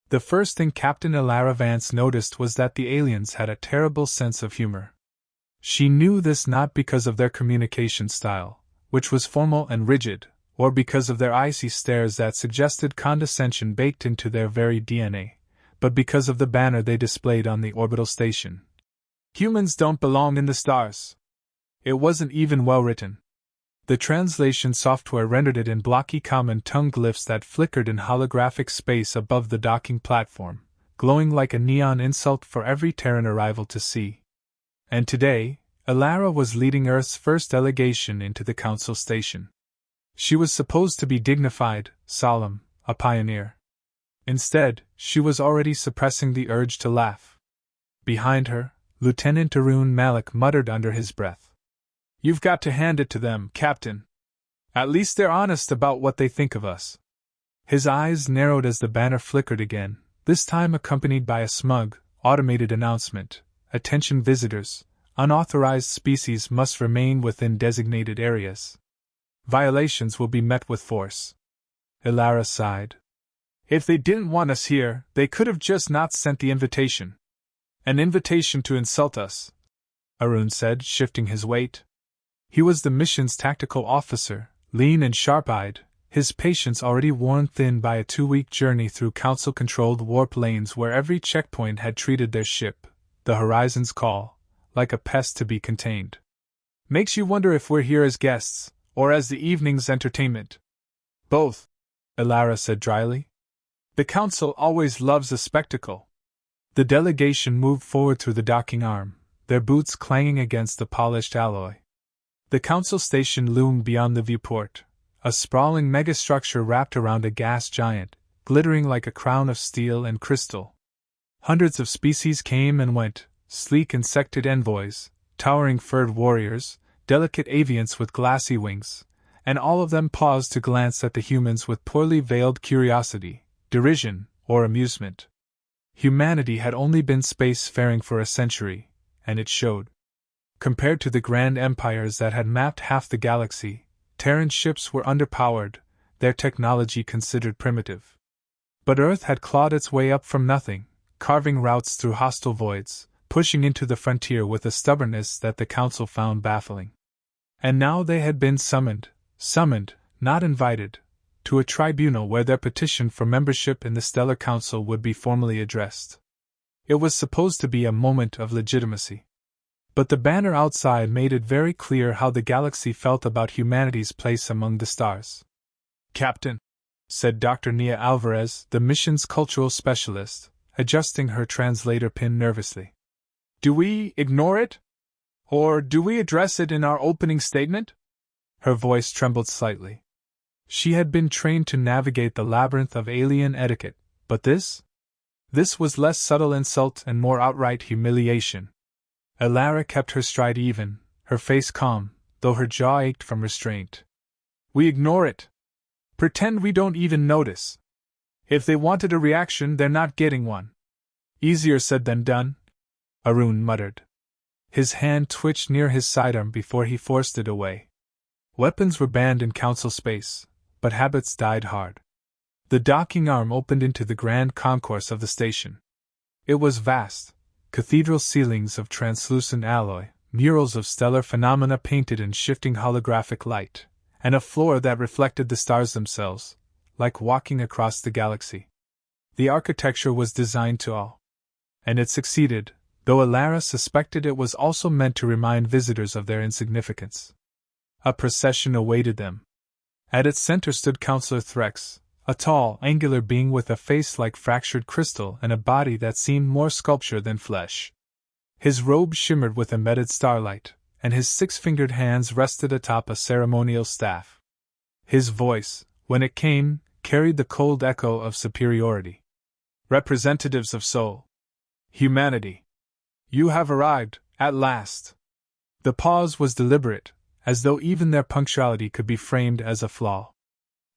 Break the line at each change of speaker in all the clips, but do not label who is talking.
The first thing Captain Elara Vance noticed was that the aliens had a terrible sense of humor. She knew this not because of their communication style, which was formal and rigid, or because of their icy stares that suggested condescension baked into their very DNA, but because of the banner they displayed on the orbital station. "Humans don't belong in the stars." It wasn't even well written. The translation software rendered it in blocky common tongue glyphs that flickered in holographic space above the docking platform, glowing like a neon insult for every Terran arrival to see. And today, Elara was leading Earth's first delegation into the Council Station. She was supposed to be dignified, solemn, a pioneer. Instead, she was already suppressing the urge to laugh. Behind her, Lieutenant Arun Malik muttered under his breath. "You've got to hand it to them, Captain. At least they're honest about what they think of us." His eyes narrowed as the banner flickered again, this time accompanied by a smug, automated announcement. "Attention visitors, unauthorized species must remain within designated areas. Violations will be met with force." Elara sighed. "If they didn't want us here, they could have just not sent the invitation." "An invitation to insult us," Arun said, shifting his weight. He was the mission's tactical officer, lean and sharp-eyed, his patience already worn thin by a 2-week journey through council-controlled warp lanes where every checkpoint had treated their ship, the Horizon's Call, like a pest to be contained. "Makes you wonder if we're here as guests, or as the evening's entertainment." "Both," Elara said dryly. "The Council always loves a spectacle." The delegation moved forward through the docking arm, their boots clanging against the polished alloy. The Council Station loomed beyond the viewport, a sprawling megastructure wrapped around a gas giant, glittering like a crown of steel and crystal. Hundreds of species came and went, sleek insected envoys, towering furred warriors, delicate avians with glassy wings, and all of them paused to glance at the humans with poorly veiled curiosity, derision, or amusement. Humanity had only been spacefaring for a century, and it showed. Compared to the grand empires that had mapped half the galaxy, Terran ships were underpowered, their technology considered primitive. But Earth had clawed its way up from nothing, carving routes through hostile voids, pushing into the frontier with a stubbornness that the Council found baffling. And now they had been summoned, not invited, to a tribunal where their petition for membership in the Stellar Council would be formally addressed. It was supposed to be a moment of legitimacy. But the banner outside made it very clear how the galaxy felt about humanity's place among the stars. "Captain," said Dr. Nia Alvarez, the mission's cultural specialist, adjusting her translator pin nervously. "Do we ignore it? Or do we address it in our opening statement?" Her voice trembled slightly. She had been trained to navigate the labyrinth of alien etiquette, but this? This was less subtle insult and more outright humiliation. Elara kept her stride even, her face calm, though her jaw ached from restraint. "We ignore it. Pretend we don't even notice. If they wanted a reaction, they're not getting one." "Easier said than done," Arun muttered. His hand twitched near his sidearm before he forced it away. Weapons were banned in Council space, but habits died hard. The docking arm opened into the grand concourse of the station. It was vast. Cathedral ceilings of translucent alloy, murals of stellar phenomena painted in shifting holographic light, and a floor that reflected the stars themselves, like walking across the galaxy. The architecture was designed to awe. And it succeeded, though Elara suspected it was also meant to remind visitors of their insignificance. A procession awaited them. At its center stood Counselor Threx, a tall, angular being with a face like fractured crystal and a body that seemed more sculpture than flesh. His robe shimmered with embedded starlight, and his 6-fingered hands rested atop a ceremonial staff. His voice, when it came, carried the cold echo of superiority. "Representatives of Sol. Humanity. You have arrived, at last." The pause was deliberate, as though even their punctuality could be framed as a flaw.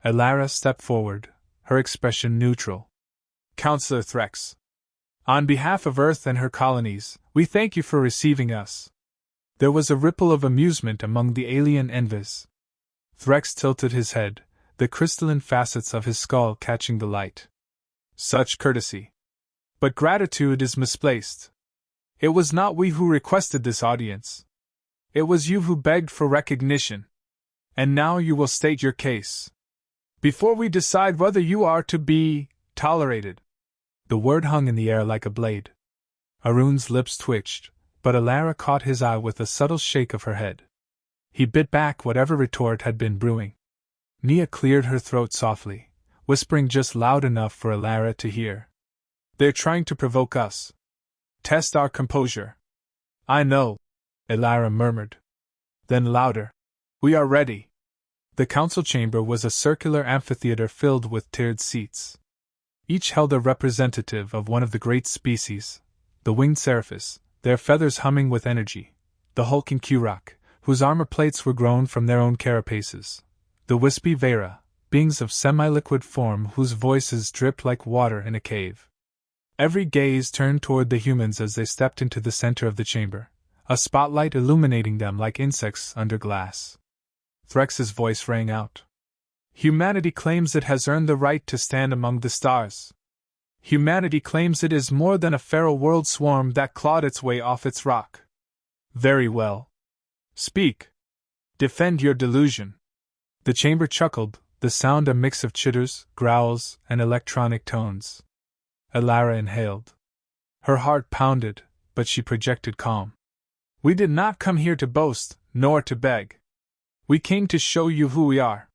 Elara stepped forward, her expression neutral. "Counselor Threx. On behalf of Earth and her colonies, we thank you for receiving us." There was a ripple of amusement among the alien envoys. Threx tilted his head, the crystalline facets of his skull catching the light. Such courtesy. But gratitude is misplaced. It was not we who requested this audience. It was you who begged for recognition. And now you will state your case. Before we decide whether you are to be tolerated. The word hung in the air like a blade. Arun's lips twitched, but Alara caught his eye with a subtle shake of her head. He bit back whatever retort had been brewing. Nia cleared her throat softly, whispering just loud enough for Alara to hear. They're trying to provoke us. Test our composure. I know, Alara murmured. Then louder. We are ready. The council chamber was a circular amphitheater filled with tiered seats. Each held a representative of one of the great species, the winged seraphis, their feathers humming with energy, the hulking Kurok, whose armor plates were grown from their own carapaces, the wispy Vera, beings of semi-liquid form whose voices dripped like water in a cave. Every gaze turned toward the humans as they stepped into the center of the chamber, a spotlight illuminating them like insects under glass. Threx's voice rang out. Humanity claims it has earned the right to stand among the stars. Humanity claims it is more than a feral world swarm that clawed its way off its rock. Very well. Speak. Defend your delusion. The chamber chuckled, the sound a mix of chitters, growls, and electronic tones. Alara inhaled. Her heart pounded, but she projected calm. We did not come here to boast, nor to beg. We came to show you who we are.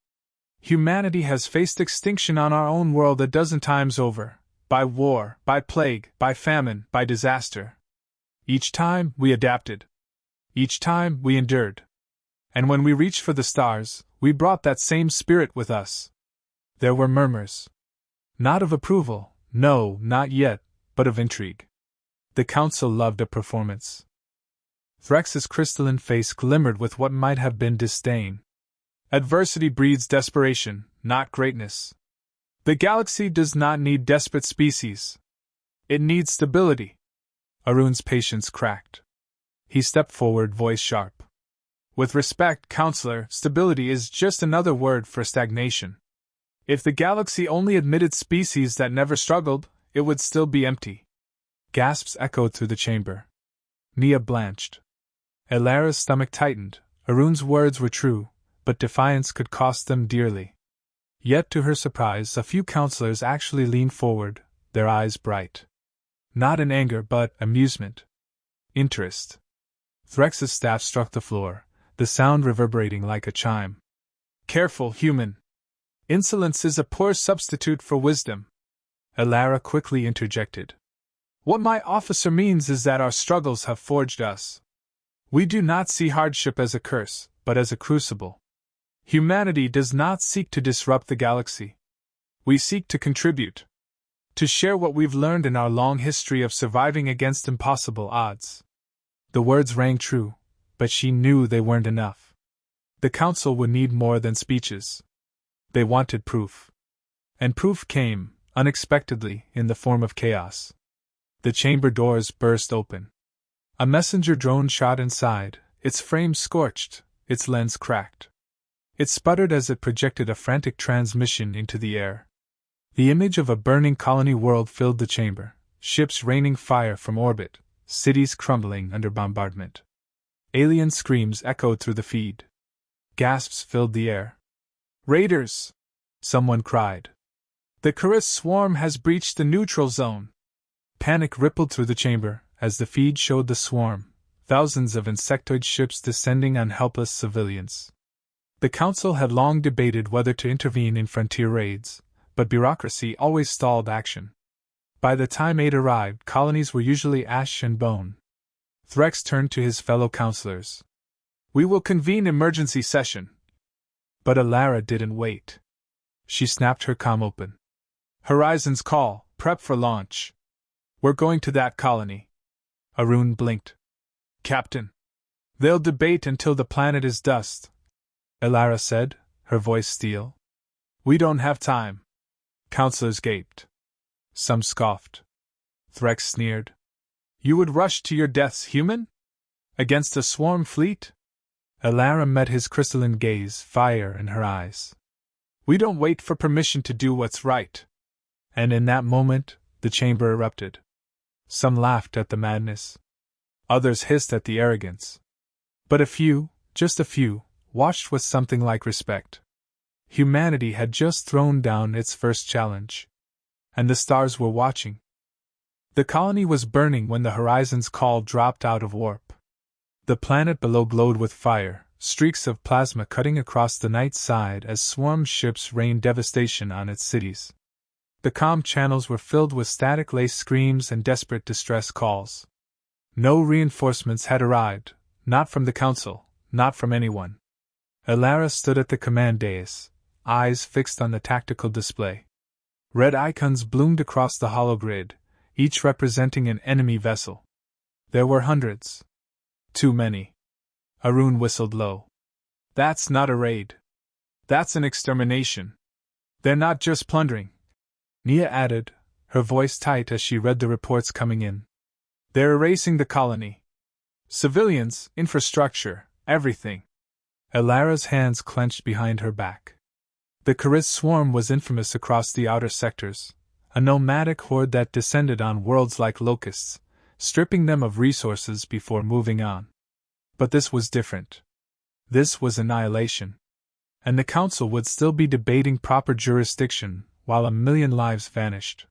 Humanity has faced extinction on our own world a dozen times over, by war, by plague, by famine, by disaster. Each time, we adapted. Each time, we endured. And when we reached for the stars, we brought that same spirit with us. There were murmurs. Not of approval, no, not yet, but of intrigue. The council loved a performance. Threx's crystalline face glimmered with what might have been disdain. Adversity breeds desperation, not greatness. The galaxy does not need desperate species. It needs stability. Arun's patience cracked. He stepped forward, voice sharp. With respect, Counselor, stability is just another word for stagnation. If the galaxy only admitted species that never struggled, it would still be empty. Gasps echoed through the chamber. Nia blanched. Alara's stomach tightened. Arun's words were true, but defiance could cost them dearly. Yet to her surprise, a few counselors actually leaned forward, their eyes bright. Not in anger, but amusement. Interest. Threx's staff struck the floor, the sound reverberating like a chime. Careful, human. Insolence is a poor substitute for wisdom. Alara quickly interjected. What my officer means is that our struggles have forged us. We do not see hardship as a curse, but as a crucible. Humanity does not seek to disrupt the galaxy. We seek to contribute. To share what we've learned in our long history of surviving against impossible odds. The words rang true, but she knew they weren't enough. The council would need more than speeches. They wanted proof. And proof came, unexpectedly, in the form of chaos. The chamber doors burst open. A messenger drone shot inside, its frame scorched, its lens cracked. It sputtered as it projected a frantic transmission into the air. The image of a burning colony world filled the chamber, ships raining fire from orbit, cities crumbling under bombardment. Alien screams echoed through the feed. Gasps filled the air. Raiders! Someone cried. The Chorus swarm has breached the neutral zone. Panic rippled through the chamber as the feed showed the swarm, thousands of insectoid ships descending on helpless civilians. The council had long debated whether to intervene in frontier raids, but bureaucracy always stalled action. By the time aid arrived, colonies were usually ash and bone. Threx turned to his fellow counselors. We will convene emergency session. But Alara didn't wait. She snapped her comm open. Horizon's call, prep for launch. We're going to that colony. Arun blinked. Captain. They'll debate until the planet is dust, Alara said, her voice steel. We don't have time. Counselors gaped. Some scoffed. Threx sneered. You would rush to your deaths, human? Against a swarm fleet? Alara met his crystalline gaze, fire in her eyes. We don't wait for permission to do what's right. And in that moment, the chamber erupted. Some laughed at the madness. Others hissed at the arrogance. But a few, just a few, watched with something like respect. Humanity had just thrown down its first challenge. And the stars were watching. The colony was burning when the horizon's call dropped out of warp. The planet below glowed with fire, streaks of plasma cutting across the night side as swarm ships rained devastation on its cities. The comm channels were filled with static-laced screams and desperate distress calls. No reinforcements had arrived, not from the Council, not from anyone. Elara stood at the command dais, eyes fixed on the tactical display. Red icons bloomed across the hologrid, each representing an enemy vessel. There were hundreds. Too many. Arun whistled low. That's not a raid. That's an extermination. They're not just plundering. Nia added, her voice tight as she read the reports coming in. They're erasing the colony. Civilians, infrastructure, everything. Elara's hands clenched behind her back. The Kariz swarm was infamous across the outer sectors, a nomadic horde that descended on worlds like locusts, stripping them of resources before moving on. But this was different. This was annihilation. And the Council would still be debating proper jurisdiction while a million lives vanished.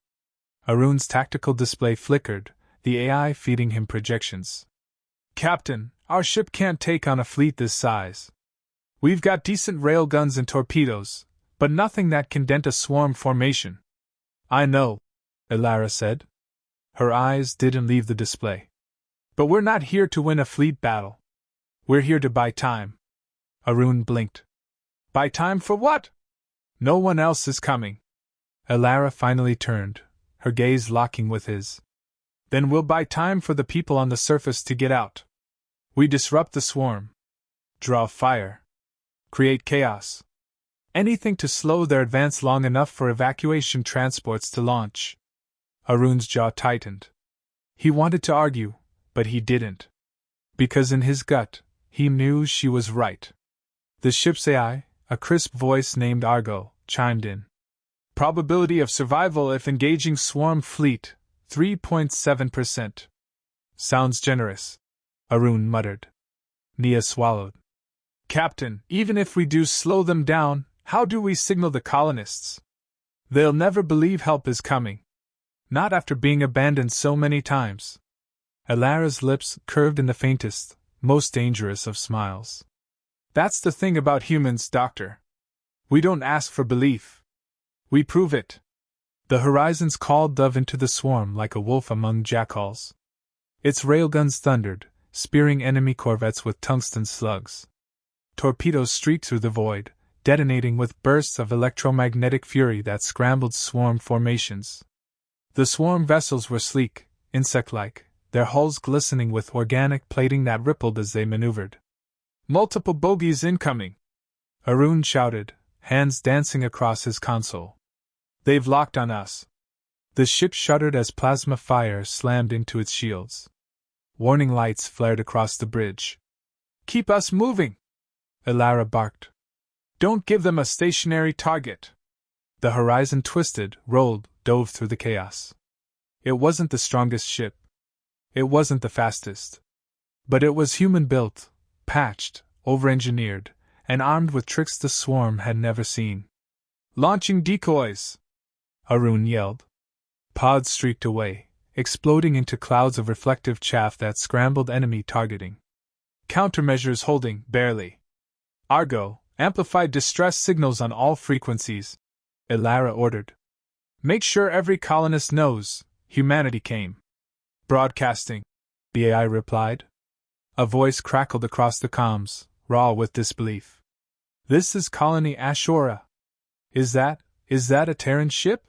Arun's tactical display flickered, the AI feeding him projections. Captain, our ship can't take on a fleet this size. We've got decent railguns and torpedoes, but nothing that can dent a swarm formation. I know, Elara said. Her eyes didn't leave the display. But we're not here to win a fleet battle. We're here to buy time. Arun blinked. Buy time for what? No one else is coming. Elara finally turned, her gaze locking with his. Then we'll buy time for the people on the surface to get out. We disrupt the swarm. Draw fire. Create chaos. Anything to slow their advance long enough for evacuation transports to launch. Arun's jaw tightened. He wanted to argue, but he didn't. Because in his gut, he knew she was right. The ship's AI, a crisp voice named Argo, chimed in. Probability of survival if engaging swarm fleet, 3.7%. Sounds generous, Arun muttered. Nia swallowed. Captain, even if we do slow them down, how do we signal the colonists? They'll never believe help is coming. Not after being abandoned so many times. Elara's lips curved in the faintest, most dangerous of smiles. That's the thing about humans, Doctor. We don't ask for belief. We prove it. The horizons called dove into the swarm like a wolf among jackals. Its railguns thundered, spearing enemy corvettes with tungsten slugs. Torpedoes streaked through the void, detonating with bursts of electromagnetic fury that scrambled swarm formations. The swarm vessels were sleek, insect-like, their hulls glistening with organic plating that rippled as they maneuvered. Multiple bogies incoming! Arun shouted, hands dancing across his console. They've locked on us. The ship shuddered as plasma fire slammed into its shields. Warning lights flared across the bridge. Keep us moving! Elara barked. Don't give them a stationary target. The horizon twisted, rolled, dove through the chaos. It wasn't the strongest ship. It wasn't the fastest. But it was human-built, patched, over-engineered, and armed with tricks the swarm had never seen. Launching decoys! Arun yelled. Pods streaked away, exploding into clouds of reflective chaff that scrambled enemy targeting. Countermeasures holding, barely. Argo, amplified distress signals on all frequencies, Elara ordered. Make sure every colonist knows, humanity came. Broadcasting, the AI replied. A voice crackled across the comms, raw with disbelief. This is Colony Ashura. Is that a Terran ship?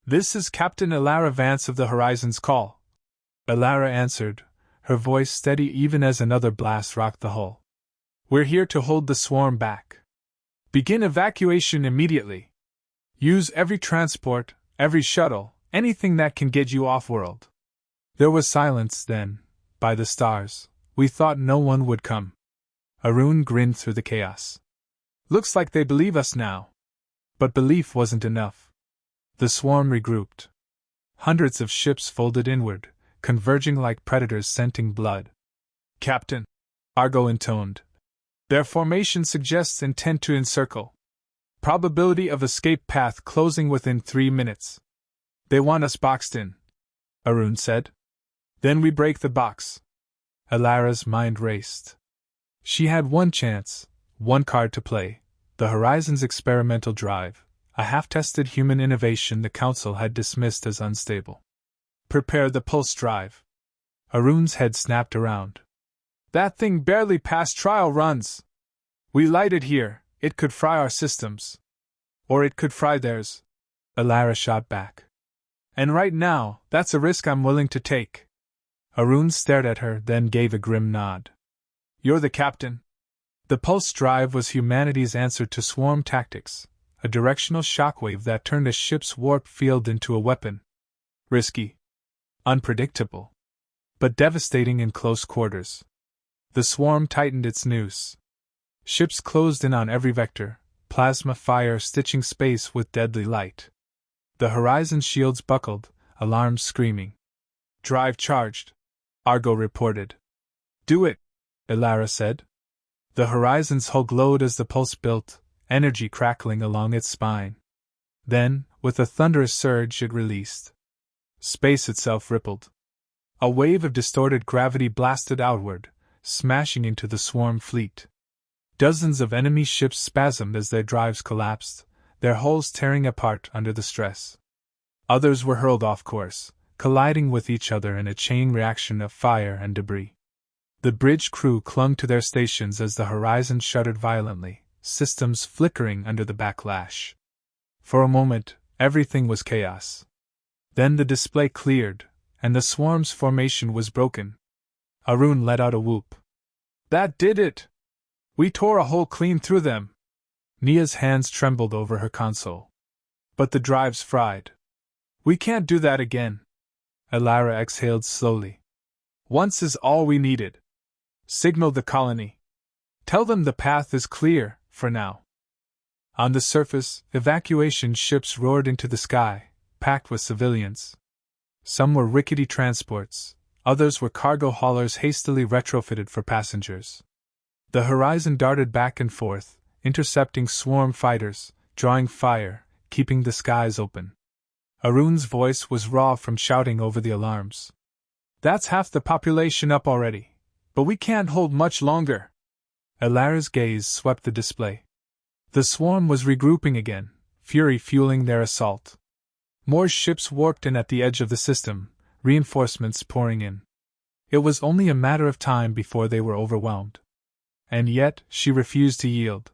This is Captain Elara Vance of the Horizon's call. Elara answered, her voice steady even as another blast rocked the hull. We're here to hold the swarm back. Begin evacuation immediately. Use every transport, every shuttle, anything that can get you off-world. There was silence then, by the stars. We thought no one would come. Arun grinned through the chaos. Looks like they believe us now. But belief wasn't enough. The swarm regrouped. Hundreds of ships folded inward, converging like predators scenting blood. "Captain," Argo intoned, "their formation suggests intent to encircle. Probability of escape path closing within 3 minutes. They want us boxed in," Arun said. "Then we break the box." Alara's mind raced. She had one chance, one card to play: the Horizon's experimental drive, a half-tested human innovation the Council had dismissed as unstable. "Prepare the pulse drive." Arun's head snapped around. "That thing barely passed trial runs. We light it here, it could fry our systems. Or it could fry theirs," Alara shot back. "And right now, that's a risk I'm willing to take." Arun stared at her, then gave a grim nod. "You're the captain." The pulse drive was humanity's answer to swarm tactics, a directional shockwave that turned a ship's warp field into a weapon. Risky. Unpredictable. But devastating in close quarters. The swarm tightened its noose. Ships closed in on every vector, plasma fire stitching space with deadly light. The Horizon shields buckled, alarms screaming. "Drive charged," Argo reported. "Do it," Alara said. The Horizon's hull glowed as the pulse built, energy crackling along its spine. Then, with a thunderous surge, it released. Space itself rippled. A wave of distorted gravity blasted outward, smashing into the swarm fleet. Dozens of enemy ships spasmed as their drives collapsed, their hulls tearing apart under the stress. Others were hurled off course, colliding with each other in a chain reaction of fire and debris. The bridge crew clung to their stations as the Horizon shuddered violently, systems flickering under the backlash. For a moment, everything was chaos. Then the display cleared, and the swarm's formation was broken. Arun let out a whoop. "That did it! We tore a hole clean through them." Nia's hands trembled over her console. "But the drive's fried. We can't do that again." Alara exhaled slowly. "Once is all we needed. Signal the colony. Tell them the path is clear, for now." On the surface, evacuation ships roared into the sky, packed with civilians. Some were rickety transports, others were cargo haulers hastily retrofitted for passengers. The Horizon darted back and forth, intercepting swarm fighters, drawing fire, keeping the skies open. Arun's voice was raw from shouting over the alarms. "That's half the population up already. But we can't hold much longer." Alara's gaze swept the display. The swarm was regrouping again, fury fueling their assault. More ships warped in at the edge of the system, reinforcements pouring in. It was only a matter of time before they were overwhelmed. And yet, she refused to yield.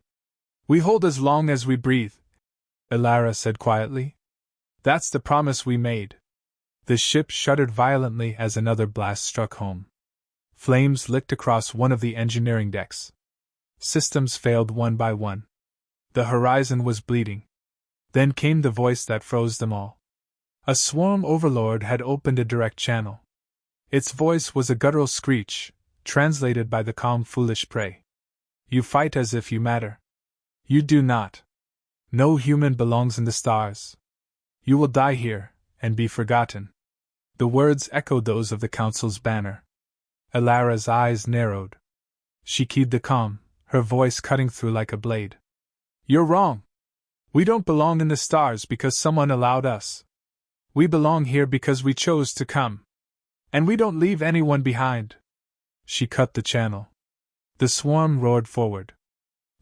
"We hold as long as we breathe," Alara said quietly. "That's the promise we made." The ship shuddered violently as another blast struck home. Flames licked across one of the engineering decks. Systems failed one by one. The Horizon was bleeding. Then came the voice that froze them all. A swarm overlord had opened a direct channel. Its voice was a guttural screech, translated by the calm, foolish prey. "You fight as if you matter. You do not. No human belongs in the stars. You will die here, and be forgotten." The words echoed those of the Council's banner. Alara's eyes narrowed. She keyed the calm, her voice cutting through like a blade. "You're wrong. We don't belong in the stars because someone allowed us. We belong here because we chose to come. And we don't leave anyone behind." She cut the channel. The swarm roared forward.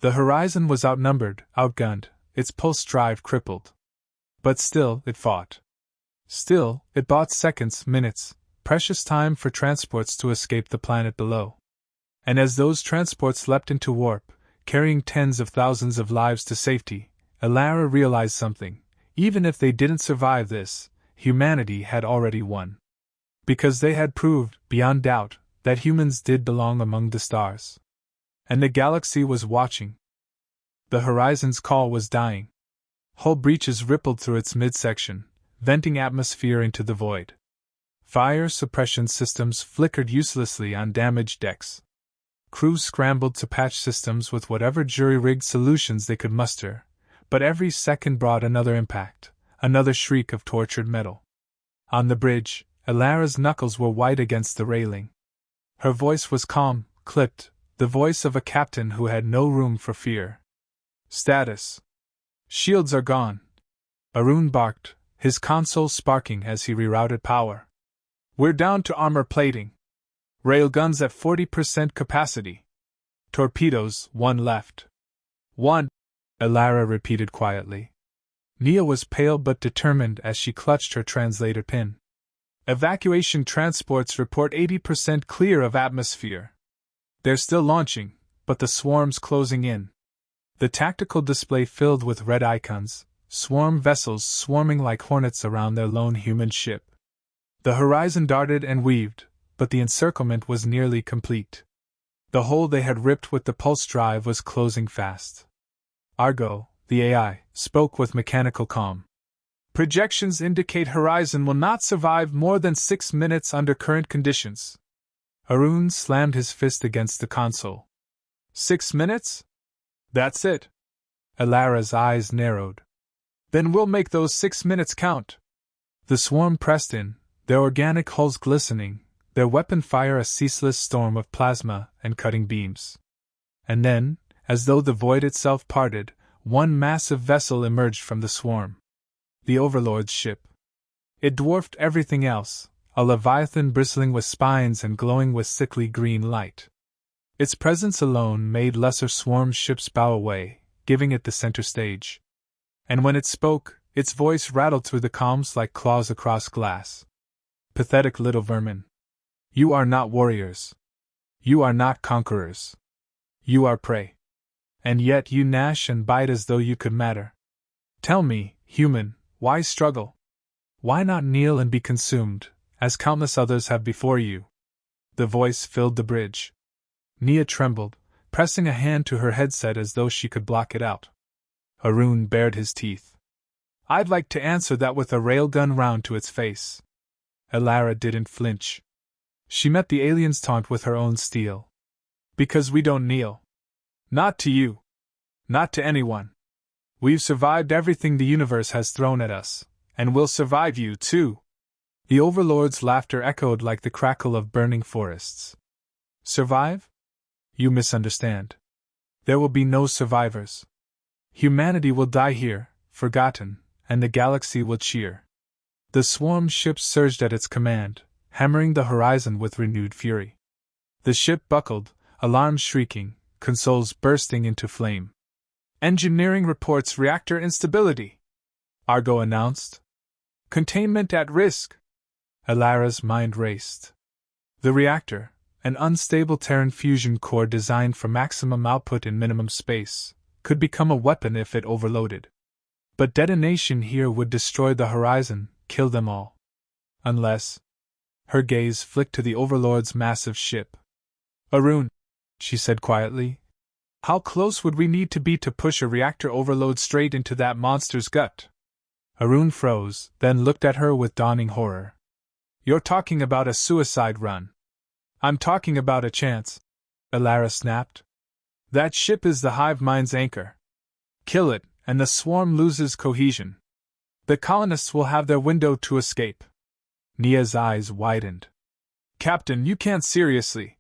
The Horizon was outnumbered, outgunned, its pulse drive crippled. But still, it fought. Still, it bought seconds, minutes, precious time for transports to escape the planet below. And as those transports leapt into warp, carrying tens of thousands of lives to safety, Alara realized something. Even if they didn't survive this, humanity had already won. Because they had proved, beyond doubt, that humans did belong among the stars. And the galaxy was watching. The Horizon's call was dying. Hull breaches rippled through its midsection, venting atmosphere into the void. Fire suppression systems flickered uselessly on damaged decks. Crews scrambled to patch systems with whatever jury-rigged solutions they could muster, but every second brought another impact, another shriek of tortured metal. On the bridge, Elara's knuckles were white against the railing. Her voice was calm, clipped, the voice of a captain who had no room for fear. Status. Shields are gone. Arun barked, his console sparking as he rerouted power. We're down to armor plating. Railguns at 40% capacity. Torpedoes, 1 left. 1, Elara repeated quietly. Nia was pale but determined as she clutched her translator pin. Evacuation transports report 80% clear of atmosphere. They're still launching, but the swarm's closing in. The tactical display filled with red icons, swarm vessels swarming like hornets around their lone human ship. The horizon darted and weaved, but the encirclement was nearly complete. The hole they had ripped with the pulse drive was closing fast. Argo, the AI, spoke with mechanical calm. Projections indicate Horizon will not survive more than 6 minutes under current conditions. Arun slammed his fist against the console. 6 minutes? That's it. Elara's eyes narrowed. Then we'll make those 6 minutes count. The swarm pressed in, their organic hulls glistening, their weapon fire a ceaseless storm of plasma and cutting beams. And then, as though the void itself parted, one massive vessel emerged from the swarm. The Overlord's ship. It dwarfed everything else, a leviathan bristling with spines and glowing with sickly green light. Its presence alone made lesser swarm ships bow away, giving it the center stage. And when it spoke, its voice rattled through the calms like claws across glass. Pathetic little vermin. You are not warriors. You are not conquerors. You are prey. And yet you gnash and bite as though you could matter. Tell me, human, why struggle? Why not kneel and be consumed, as countless others have before you? The voice filled the bridge. Nia trembled, pressing a hand to her headset as though she could block it out. Arun bared his teeth. I'd like to answer that with a railgun round to its face. Elara didn't flinch. She met the alien's taunt with her own steel. Because we don't kneel. Not to you. Not to anyone. We've survived everything the universe has thrown at us, and we'll survive you, too. The Overlord's laughter echoed like the crackle of burning forests. Survive? You misunderstand. There will be no survivors. Humanity will die here, forgotten, and the galaxy will cheer. The swarm ship surged at its command, hammering the horizon with renewed fury. The ship buckled, alarms shrieking, consoles bursting into flame. Engineering reports reactor instability, Argo announced. Containment at risk. Elara's mind raced. The reactor, an unstable Terran fusion core designed for maximum output in minimum space, could become a weapon if it overloaded. But detonation here would destroy the horizon, kill them all. Unless... Her gaze flicked to the Overlord's massive ship. Arun, she said quietly, how close would we need to be to push a reactor overload straight into that monster's gut? Arun froze, then looked at her with dawning horror. You're talking about a suicide run. I'm talking about a chance, Elara snapped. That ship is the hive mind's anchor. Kill it, and the swarm loses cohesion. The colonists will have their window to escape. Nia's eyes widened. Captain, you can't seriously.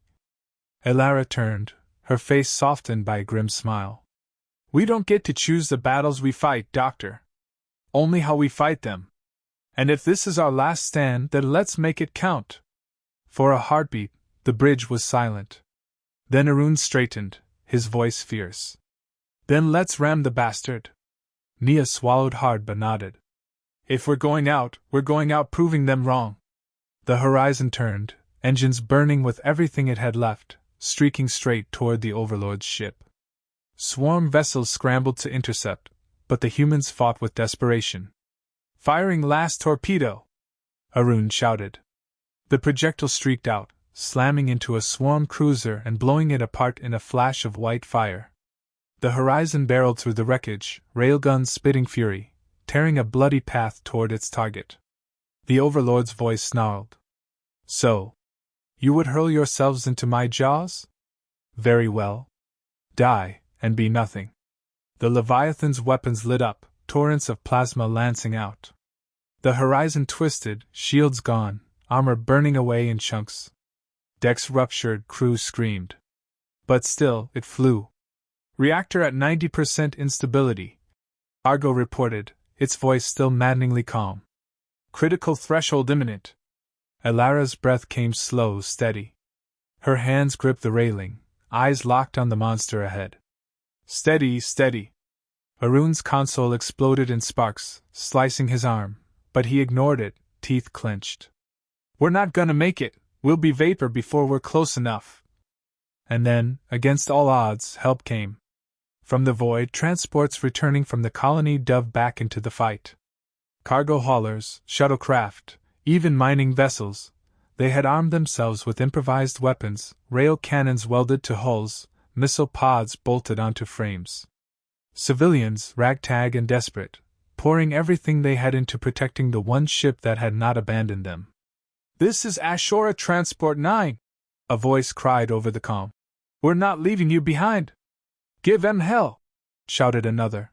Elara turned, her face softened by a grim smile. We don't get to choose the battles we fight, Doctor. Only how we fight them. And if this is our last stand, then let's make it count. For a heartbeat, the bridge was silent. Then Arun straightened, his voice fierce. Then let's ram the bastard. Nia swallowed hard but nodded. If we're going out proving them wrong. The horizon turned, engines burning with everything it had left, streaking straight toward the Overlord's ship. Swarm vessels scrambled to intercept, but the humans fought with desperation. Firing last torpedo! Arun shouted. The projectile streaked out, slamming into a swarm cruiser and blowing it apart in a flash of white fire. The horizon barreled through the wreckage, railguns spitting fury, tearing a bloody path toward its target. The Overlord's voice snarled. So, you would hurl yourselves into my jaws? Very well. Die, and be nothing. The Leviathan's weapons lit up, torrents of plasma lancing out. The horizon twisted, shields gone, armor burning away in chunks. Decks ruptured, crews screamed. But still, it flew. Reactor at 90% instability, Argo reported, its voice still maddeningly calm. Critical threshold imminent. Elara's breath came slow, steady. Her hands gripped the railing, eyes locked on the monster ahead. Steady, steady. Arun's console exploded in sparks, slicing his arm, but he ignored it, teeth clenched. We're not gonna make it, we'll be vapor before we're close enough. And then, against all odds, help came. From the void, transports returning from the colony dove back into the fight. Cargo haulers, shuttlecraft, even mining vessels, they had armed themselves with improvised weapons, rail cannons welded to hulls, missile pods bolted onto frames. Civilians, ragtag and desperate, pouring everything they had into protecting the one ship that had not abandoned them. "This is Ashura Transport 9, a voice cried over the calm. "We're not leaving you behind." "Give 'em hell!" shouted another.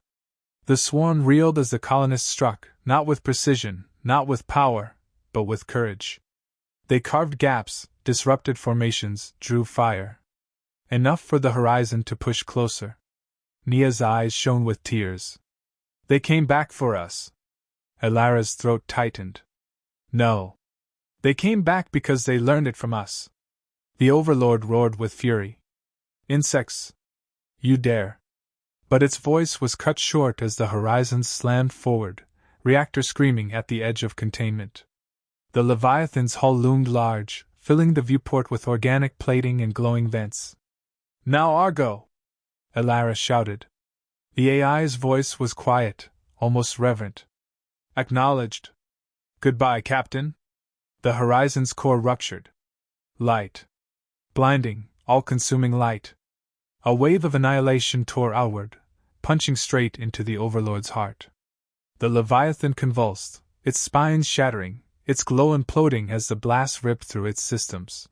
The swarm reeled as the colonists struck, not with precision, not with power, but with courage. They carved gaps, disrupted formations, drew fire. Enough for the horizon to push closer. Nia's eyes shone with tears. "They came back for us." Elara's throat tightened. "No. They came back because they learned it from us." The Overlord roared with fury. "Insects! You dare!" But its voice was cut short as the horizon slammed forward, reactor screaming at the edge of containment. The Leviathan's hull loomed large, filling the viewport with organic plating and glowing vents. "Now Argo!" Elara shouted. The AI's voice was quiet, almost reverent. "Acknowledged. Goodbye, Captain." The horizon's core ruptured. Light. Blinding, all-consuming light. A wave of annihilation tore outward, punching straight into the Overlord's heart. The Leviathan convulsed, its spines shattering, its glow imploding as the blast ripped through its systems.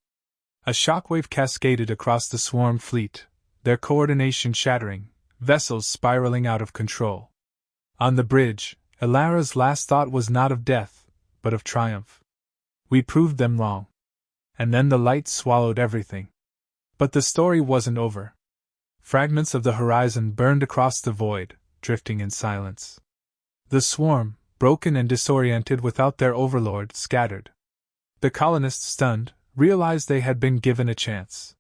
A shockwave cascaded across the swarm fleet, their coordination shattering, vessels spiraling out of control. On the bridge, Elara's last thought was not of death, but of triumph. We proved them wrong. And then the light swallowed everything. But the story wasn't over. Fragments of the horizon burned across the void, drifting in silence. The swarm, broken and disoriented without their overlord, scattered. The colonists, stunned, realized they had been given a chance.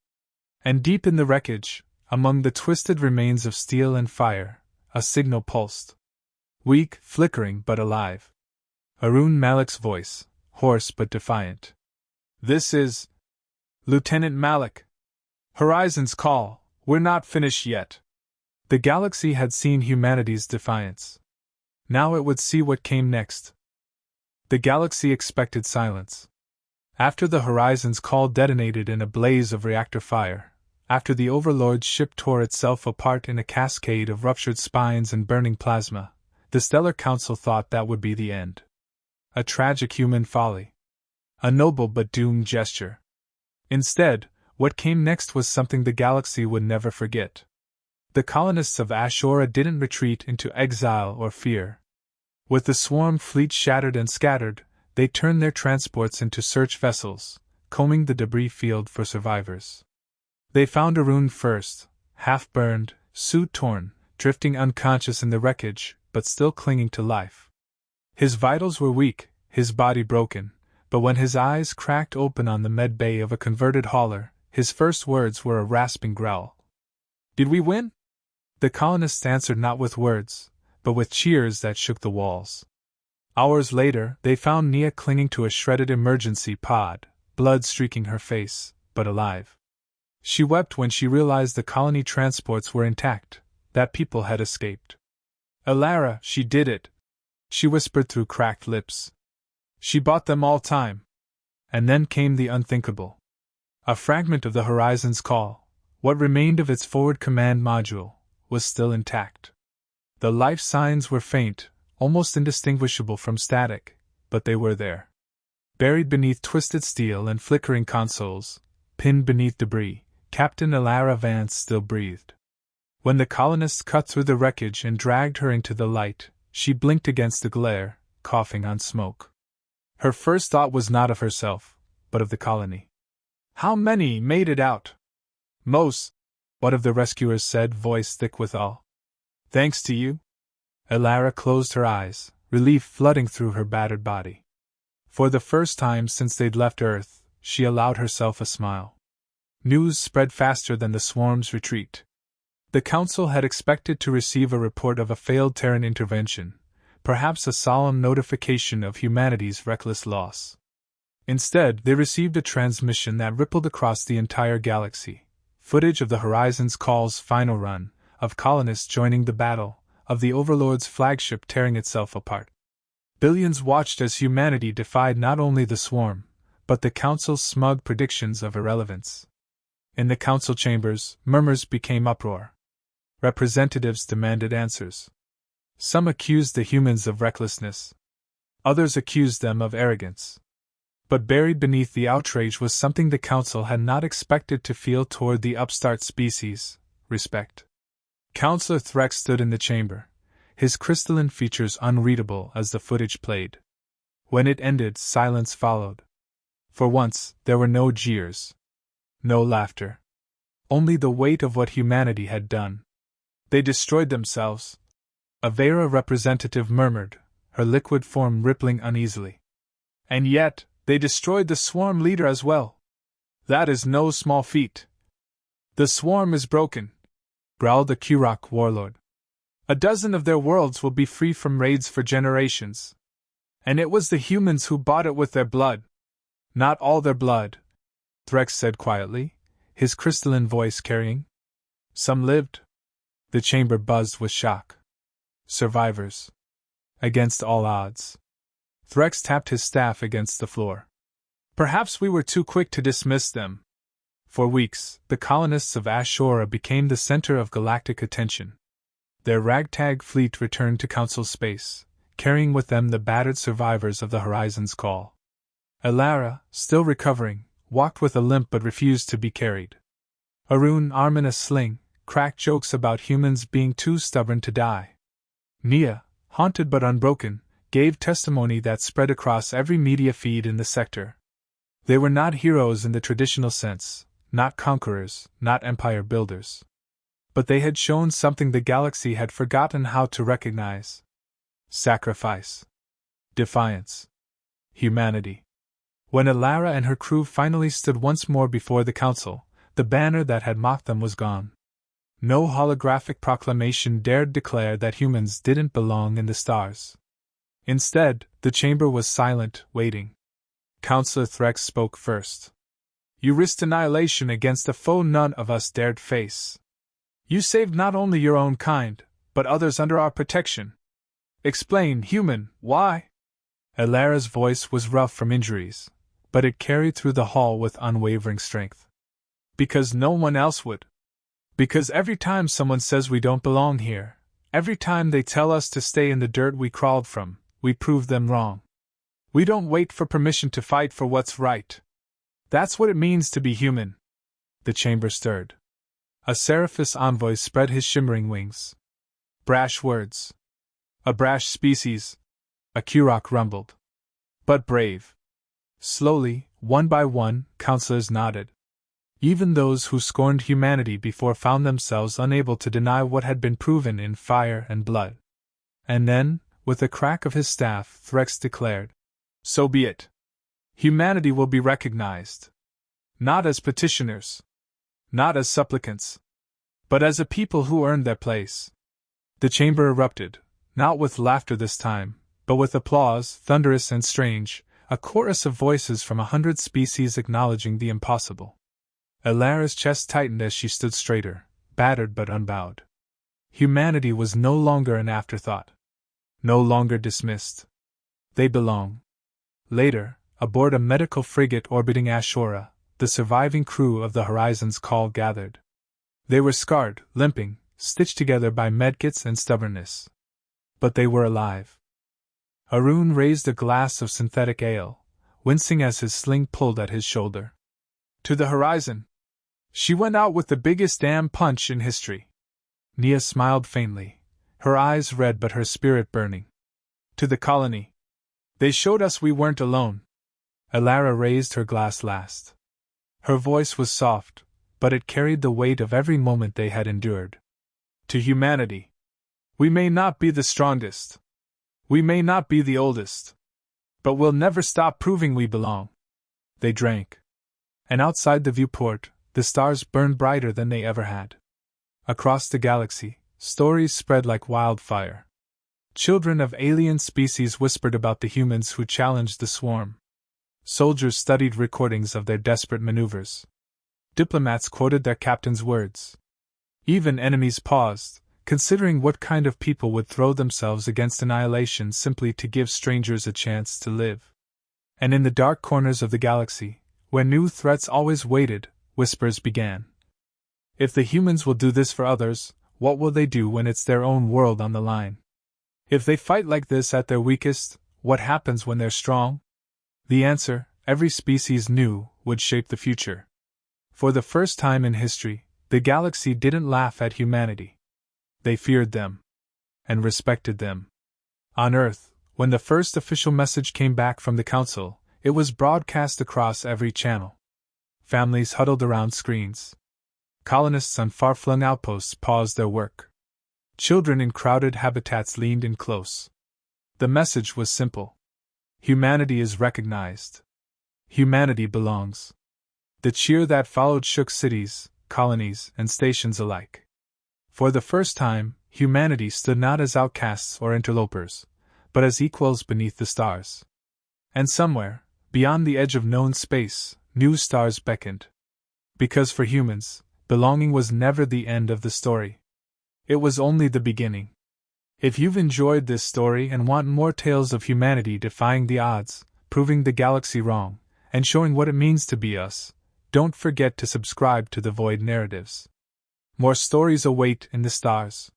And deep in the wreckage, among the twisted remains of steel and fire, a signal pulsed. Weak, flickering but alive. Arun Malik's voice, hoarse but defiant. "This is Lieutenant Malik. Horizon's call, we're not finished yet." The galaxy had seen humanity's defiance. Now it would see what came next. The galaxy expected silence. After the Horizon's call detonated in a blaze of reactor fire, after the Overlord's ship tore itself apart in a cascade of ruptured spines and burning plasma, the Stellar Council thought that would be the end. A tragic human folly. A noble but doomed gesture. Instead, what came next was something the galaxy would never forget. The colonists of Ashura didn't retreat into exile or fear. With the swarm fleet shattered and scattered, they turned their transports into search vessels, combing the debris field for survivors. They found Arun first, half-burned, suit torn, drifting unconscious in the wreckage, but still clinging to life. His vitals were weak, his body broken, but when his eyes cracked open on the med bay of a converted hauler, his first words were a rasping growl. "Did we win?" The colonists answered not with words, but with cheers that shook the walls. Hours later, they found Nia clinging to a shredded emergency pod, blood streaking her face, but alive. She wept when she realized the colony transports were intact, that people had escaped. "Elara, she did it," she whispered through cracked lips. "She bought them all time." And then came the unthinkable. A fragment of the Horizon's call, what remained of its forward command module, was still intact. The life signs were faint, almost indistinguishable from static, but they were there. Buried beneath twisted steel and flickering consoles, pinned beneath debris, Captain Elara Vance still breathed. When the colonists cut through the wreckage and dragged her into the light, she blinked against the glare, coughing on smoke. Her first thought was not of herself, but of the colony. How many made it out? Most, one of the rescuers said, voice thick with awe. Thanks to you? Elara closed her eyes, relief flooding through her battered body. For the first time since they'd left Earth, she allowed herself a smile. News spread faster than the swarm's retreat. The Council had expected to receive a report of a failed Terran intervention, perhaps a solemn notification of humanity's reckless loss. Instead, they received a transmission that rippled across the entire galaxy, footage of the Horizon's Call's final run, of colonists joining the battle, of the Overlord's flagship tearing itself apart. Billions watched as humanity defied not only the swarm, but the Council's smug predictions of irrelevance. In the Council chambers, murmurs became uproar. Representatives demanded answers. Some accused the humans of recklessness. Others accused them of arrogance. But buried beneath the outrage was something the Council had not expected to feel toward the upstart species: respect. Councillor Threx stood in the chamber, his crystalline features unreadable as the footage played. When it ended, silence followed. For once, there were no jeers. No laughter. Only the weight of what humanity had done. They destroyed themselves. A Vera representative murmured, her liquid form rippling uneasily. And yet, they destroyed the swarm leader as well. That is no small feat. The swarm is broken, growled the Kurok warlord. A dozen of their worlds will be free from raids for generations. And it was the humans who bought it with their blood. Not all their blood, Threx said quietly, his crystalline voice carrying. Some lived. The chamber buzzed with shock. Survivors. Against all odds. Threx tapped his staff against the floor. Perhaps we were too quick to dismiss them. For weeks, the colonists of Ashura became the center of galactic attention. Their ragtag fleet returned to Council space, carrying with them the battered survivors of the Horizon's Call. Elara, still recovering, walked with a limp but refused to be carried. Arun, arm in a sling, cracked jokes about humans being too stubborn to die. Nia, haunted but unbroken, gave testimony that spread across every media feed in the sector. They were not heroes in the traditional sense, not conquerors, not empire builders. But they had shown something the galaxy had forgotten how to recognize. Sacrifice. Defiance. Humanity. When Elara and her crew finally stood once more before the Council, the banner that had mocked them was gone. No holographic proclamation dared declare that humans didn't belong in the stars. Instead, the chamber was silent, waiting. Councillor Threx spoke first. You risked annihilation against a foe none of us dared face. You saved not only your own kind, but others under our protection. Explain, human, why? Elara's voice was rough from injuries, but it carried through the hall with unwavering strength. Because no one else would. Because every time someone says we don't belong here, every time they tell us to stay in the dirt we crawled from, we prove them wrong. We don't wait for permission to fight for what's right. That's what it means to be human. The chamber stirred. A Seraphis envoy spread his shimmering wings. Brash words. A brash species, a Kurok rumbled. But brave. Slowly, one by one, councillors nodded. Even those who scorned humanity before found themselves unable to deny what had been proven in fire and blood. And then, with a crack of his staff, Threx declared, So be it. Humanity will be recognized. Not as petitioners. Not as supplicants. But as a people who earned their place. The chamber erupted, not with laughter this time, but with applause, thunderous and strange, a chorus of voices from 100 species acknowledging the impossible. Elara's chest tightened as she stood straighter, battered but unbowed. Humanity was no longer an afterthought. No longer dismissed. They belong. Later, aboard a medical frigate orbiting Ashura, the surviving crew of the Horizon's Call gathered. They were scarred, limping, stitched together by medkits and stubbornness. But they were alive. Arun raised a glass of synthetic ale, wincing as his sling pulled at his shoulder. To the Horizon! She went out with the biggest damn punch in history. Nia smiled faintly, her eyes red but her spirit burning. To the colony. They showed us we weren't alone. Alara raised her glass last. Her voice was soft, but it carried the weight of every moment they had endured. To humanity. We may not be the strongest. We may not be the oldest. But we'll never stop proving we belong. They drank. And outside the viewport, the stars burned brighter than they ever had. Across the galaxy, stories spread like wildfire. Children of alien species whispered about the humans who challenged the swarm. Soldiers studied recordings of their desperate maneuvers. Diplomats quoted their captain's words. Even enemies paused, considering what kind of people would throw themselves against annihilation simply to give strangers a chance to live. And in the dark corners of the galaxy, where new threats always waited, whispers began. If the humans will do this for others, what will they do when it's their own world on the line? If they fight like this at their weakest, what happens when they're strong? The answer, every species knew, would shape the future. For the first time in history, the galaxy didn't laugh at humanity. They feared them. And respected them. On Earth, when the first official message came back from the Council, it was broadcast across every channel. Families huddled around screens. Colonists on far-flung outposts paused their work. Children in crowded habitats leaned in close. The message was simple. Humanity is recognized. Humanity belongs. The cheer that followed shook cities, colonies, and stations alike. For the first time, humanity stood not as outcasts or interlopers, but as equals beneath the stars. And somewhere, beyond the edge of known space, new stars beckoned. Because for humans, belonging was never the end of the story. It was only the beginning. If you've enjoyed this story and want more tales of humanity defying the odds, proving the galaxy wrong, and showing what it means to be us, don't forget to subscribe to the Void Narratives. More stories await in the stars.